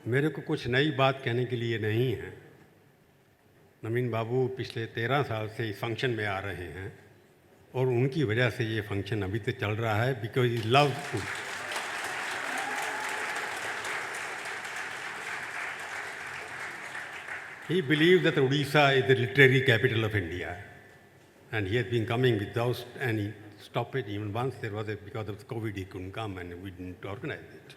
मेरे को कुछ नई बात कहने के लिए नहीं है। नवीन बाबू पिछले 13 साल से इस फंक्शन में आ रहे हैं और उनकी वजह से ये फंक्शन अभी तक चल रहा है, because he love food. He believes that Odisha is the literary capital of India, and he has been coming without any stoppage. Even once there was because of COVID, he couldn't come, and we didn't organize it.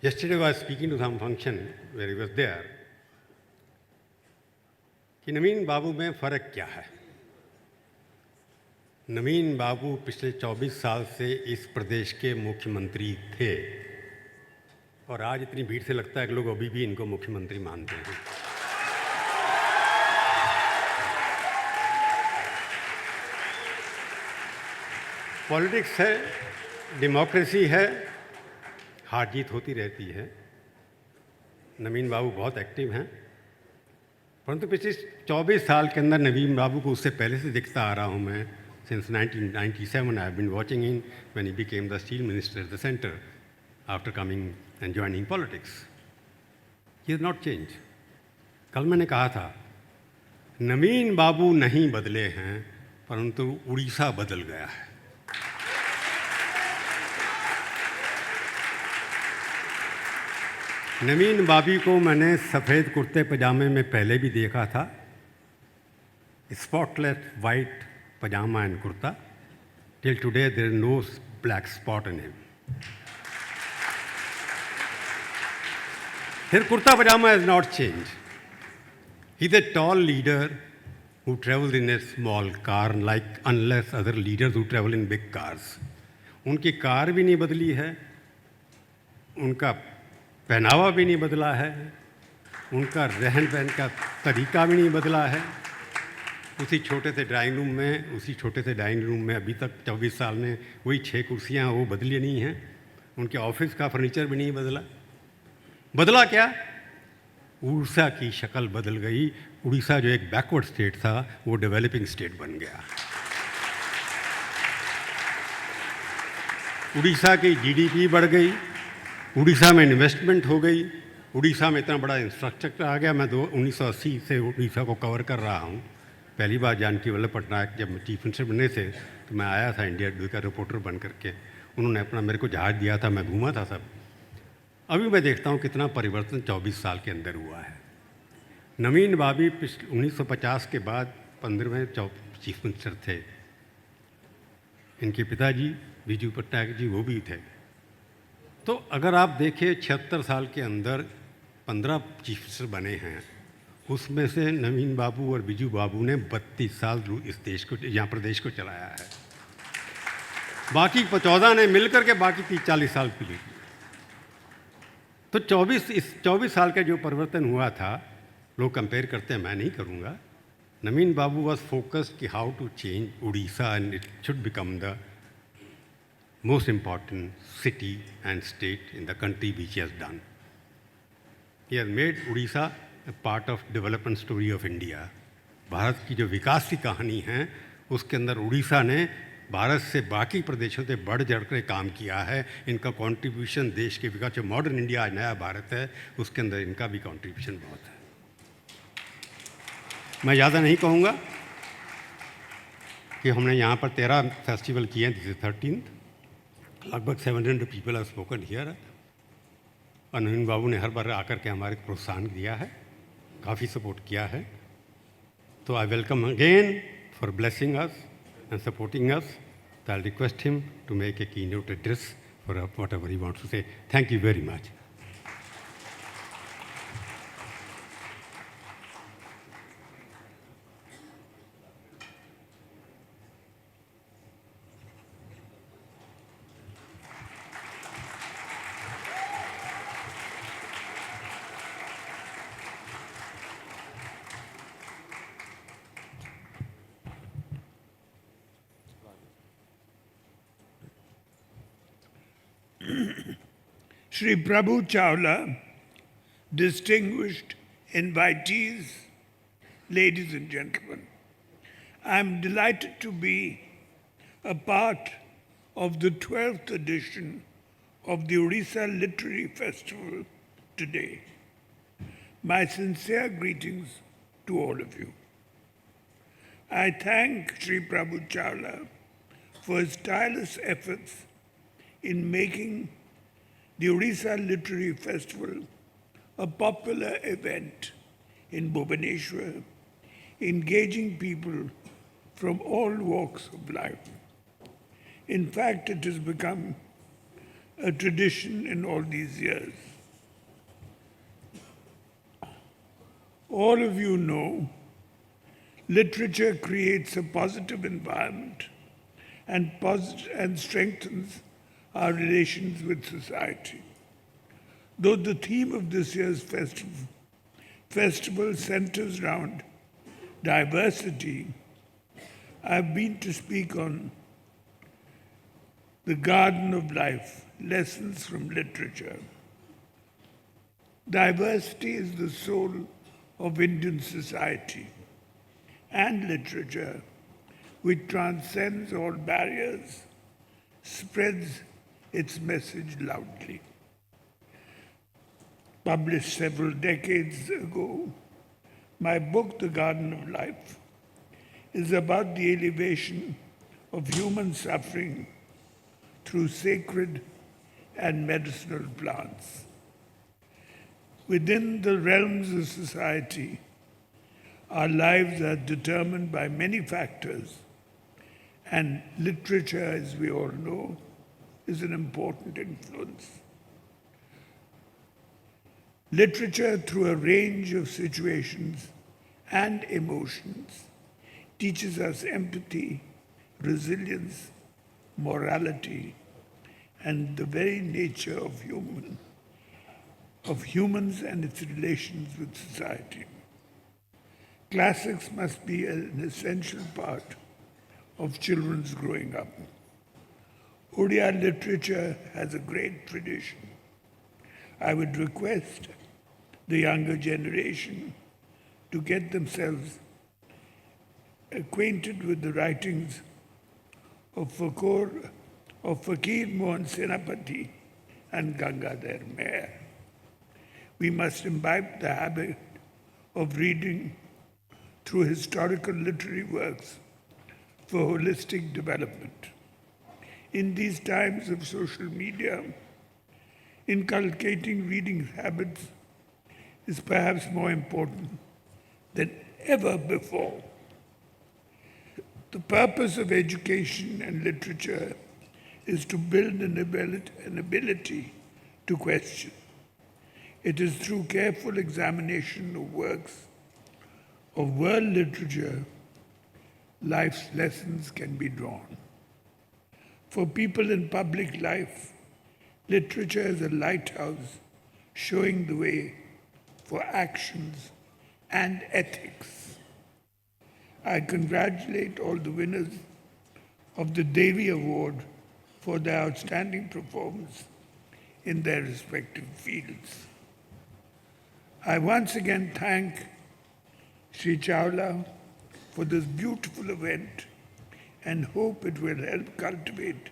Yesterday, I was speaking to some function where he was there. कि नवीन बाबू में फ़र्क क्या है। नवीन बाबू पिछले 24 साल से इस प्रदेश के मुख्यमंत्री थे और आज इतनी भीड़ से लगता है कि लोग अभी भी इनको मुख्यमंत्री मानते हैं। पॉलिटिक्स है, डेमोक्रेसी है, हार जीत होती रहती है। नवीन बाबू बहुत एक्टिव हैं, परंतु पिछले 24 साल के अंदर नवीन बाबू को उससे पहले से दिखता आ रहा हूँ मैं। Since 1997 I have been watching him when he became the steel minister at the center after coming and joining politics. He has not change. कल मैंने कहा था नवीन बाबू नहीं बदले हैं, परंतु उड़ीसा बदल गया है। नवीन बाबू को मैंने सफ़ेद कुर्ते पजामे में पहले भी देखा था, spotless white pajama and kurta. Till today there is no black spot in him. फिर kurta pajama has not change. He is a tall leader who travels in a small car like unless other leaders who travel in big cars. उनकी car भी नहीं बदली है, उनका पहनावा भी नहीं बदला है, उनका रहन सहन का तरीका भी नहीं बदला है। उसी छोटे से डाइनिंग रूम में अभी तक 24 साल में वही 6 कुर्सियाँ वो बदली नहीं हैं। उनके ऑफिस का फर्नीचर भी नहीं बदला क्या? उड़ीसा की शक्ल बदल गई। उड़ीसा जो एक बैकवर्ड स्टेट था वो डेवलपिंग स्टेट बन गया। उड़ीसा की जीडीपी बढ़ गई, उड़ीसा में इन्वेस्टमेंट हो गई, उड़ीसा में इतना बड़ा इंफ्रास्ट्रक्चर आ गया। मैं 1980 से उड़ीसा को कवर कर रहा हूँ। पहली बार जानकी वल्लभ पटनायक जब चीफ मिनिस्टर बने थे तो मैं आया था इंडिया टुडे का रिपोर्टर बन करके। उन्होंने अपना मेरे को जहाज़ दिया था, मैं घूमा था सब। अभी मैं देखता हूँ कितना परिवर्तन 24 साल के अंदर हुआ है। नवीन बाबू 1950 के बाद 15वें चीफ मिनिस्टर थे। इनके पिताजी बीजू पटनायक जी वो भी थे। तो अगर आप देखें 76 साल के अंदर 15 चीफ मिनिस्टर बने हैं, उसमें से नवीन बाबू और बीजू बाबू ने 32 साल इस देश को यहाँ प्रदेश को चलाया है। बाकी 14 ने मिलकर के बाकी 30-40 साल पीछे। तो 24 साल का जो परिवर्तन हुआ था, लोग कंपेयर करते हैं, मैं नहीं करूँगा। नवीन बाबू वॉज फोकस्ड कि how to change Orissa and it should become the most important city and state in the country which he has done. He has made Orissa a part of development story of India. Bharat की जो विकास की कहानी है उसके अंदर उड़ीसा ने भारत से बाकी प्रदेशों से बढ़ चढ़ कर काम किया है। इनका कंट्रीब्यूशन देश के विकास, जो मॉडर्न इंडिया आज नया भारत है उसके अंदर इनका भी कंट्रीब्यूशन बहुत है। मैं ज़्यादा नहीं कहूँगा कि हमने यहाँ पर 13 फेस्टिवल किए हैं, दिस इज 13th। लगभग 700 पीपल आर स्पोकन हियर। और नवीन बाबू ने हर बार आकर के हमारे प्रोत्साहन दिया है, काफ़ी सपोर्ट किया है। तो I welcome again for blessing us and supporting us. I'll request him to make a keynote address for whatever he wants to say. Thank you very much. Shri Prabhu Chawla, distinguished invitees, ladies and gentlemen, I am delighted to be a part of the 12th edition of the Odisha Literary Festival today. My sincere greetings to all of you. I thank Sri Prabhu Chawla for his tireless efforts in making the Odisha Literary Festival a popular event in Bhubaneswar, engaging people from all walks of life. In fact, it has become a tradition in all these years. All of you know literature creates a positive environment and strengthens our relations with society. Though the theme of this year's festival centers around diversity, I've been to speak on the garden of life, lessons from literature. Diversity is the soul of Indian society and literature, which transcends all barriers, spreads its message loudly. Published several decades ago, my book, The Garden of Life, is about the elevation of human suffering through sacred and medicinal plants. Within the realms of society, our lives are determined by many factors, and literature, as we all know, is an important influence. Literature, through a range of situations and emotions, teaches us empathy, resilience, morality, and the very nature of humans and its relations with society. Classics must be an essential part of children's growing up. Odia literature has a great tradition. I would request the younger generation to get themselves acquainted with the writings of Fakir Mohan Senapati and Gangadhar Meher. We must imbibe the habit of reading through historical literary works for holistic development. In these times of social media, inculcating reading habits is perhaps more important than ever before. The purpose of education and literature is to build an ability to question. It is through careful examination of works of world literature life's lessons can be drawn. For people in public life, literature is a lighthouse showing the way for actions and ethics. I congratulate all the winners of the Devi Award for their outstanding performance in their respective fields. I once again thank Sri Chawla for this beautiful event and hope it will help cultivate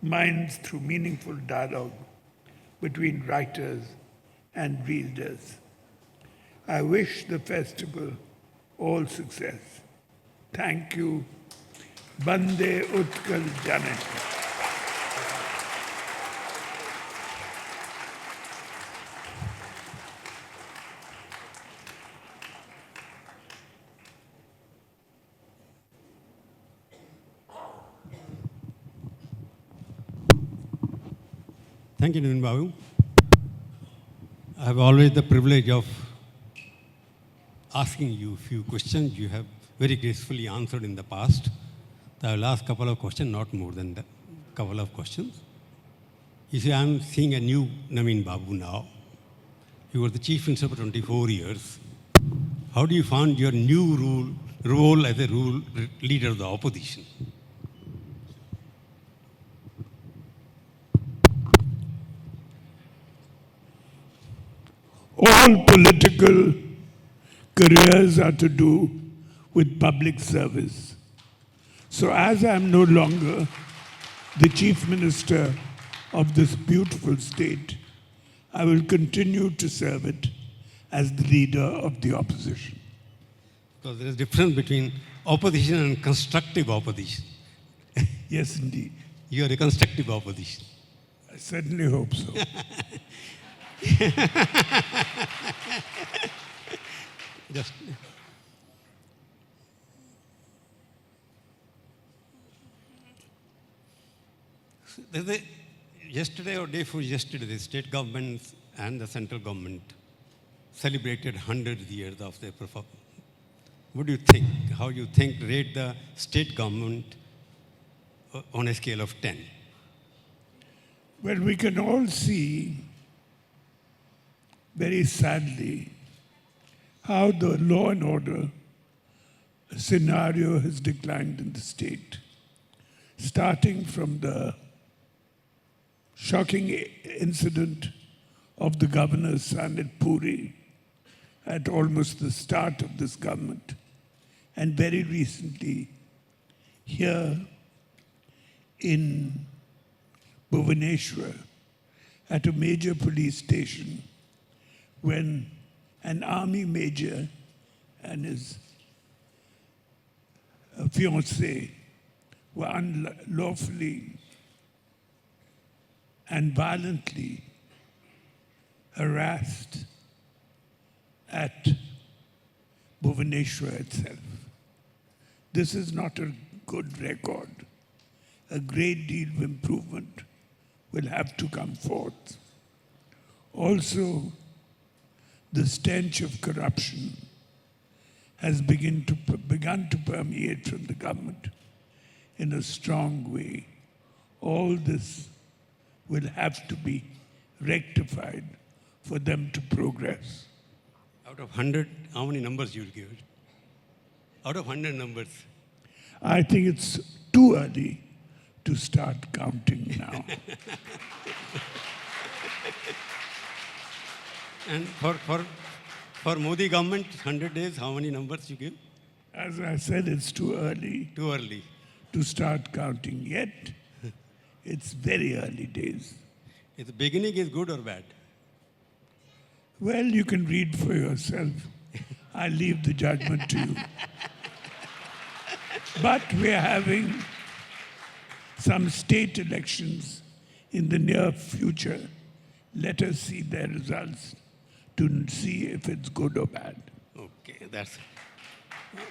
minds through meaningful dialogue between writers and readers. I wish the festival all success. Thank you. Bande Utkal Janani. Thank you, Naveen Babu. I have always the privilege of asking you a few questions you have very gracefully answered in the past. I will ask a couple of questions, not more than a couple of questions. You see, I am seeing a new Naveen Babu now. You were the Chief Minister for 24 years. How do you find your new role as a leader of the opposition? All political careers are to do with public service. So as I am no longer the Chief Minister of this beautiful state, I will continue to serve it as the leader of the opposition. Because there is a difference between opposition and constructive opposition. Yes, indeed. You are a constructive opposition. I certainly hope so. Just yesterday or day before yesterday, the state governments and the central government celebrated 100 years of their performance. What do you think? How you think rate the state government on a scale of 10? Well, we can all see very sadly how the law and order scenario has declined in the state, starting from the shocking incident of the governor's son at Puri at almost the start of this government, and very recently here in Bhubaneswar at a major police station when an army major and his fiancée were unlawfully and violently harassed at Bhubaneswar itself. This is not a good record. A great deal of improvement will have to come forth. Also, the stench of corruption has begun to permeate from the government in a strong way. All this will have to be rectified for them to progress. Out of 100, how many numbers you will give it? Out of 100 numbers. I think it's too early to start counting now. And for Modi government, 100 days, how many numbers you give? As I said, it's too early Too early. to start counting yet. It's very early days. Is the beginning is good or bad? Well, you can read for yourself. I leave the judgment to you. But we're having some state elections in the near future. Let us see their results to see if it's good or bad. Okay, that's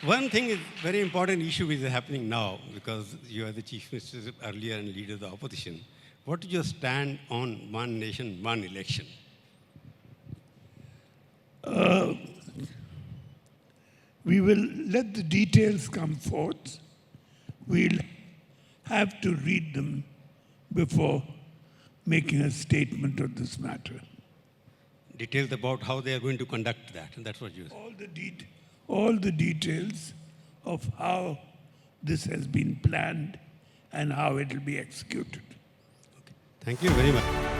one thing is very important issue is happening now because you are the chief minister earlier and leader of the opposition. What is your stand on one nation, one election? We will let the details come forth. We'll have to read them before making a statement on this matter. Details about how they are going to conduct that, and that's what you said. All the details of how this has been planned and how it will be executed. Okay. Thank you very much.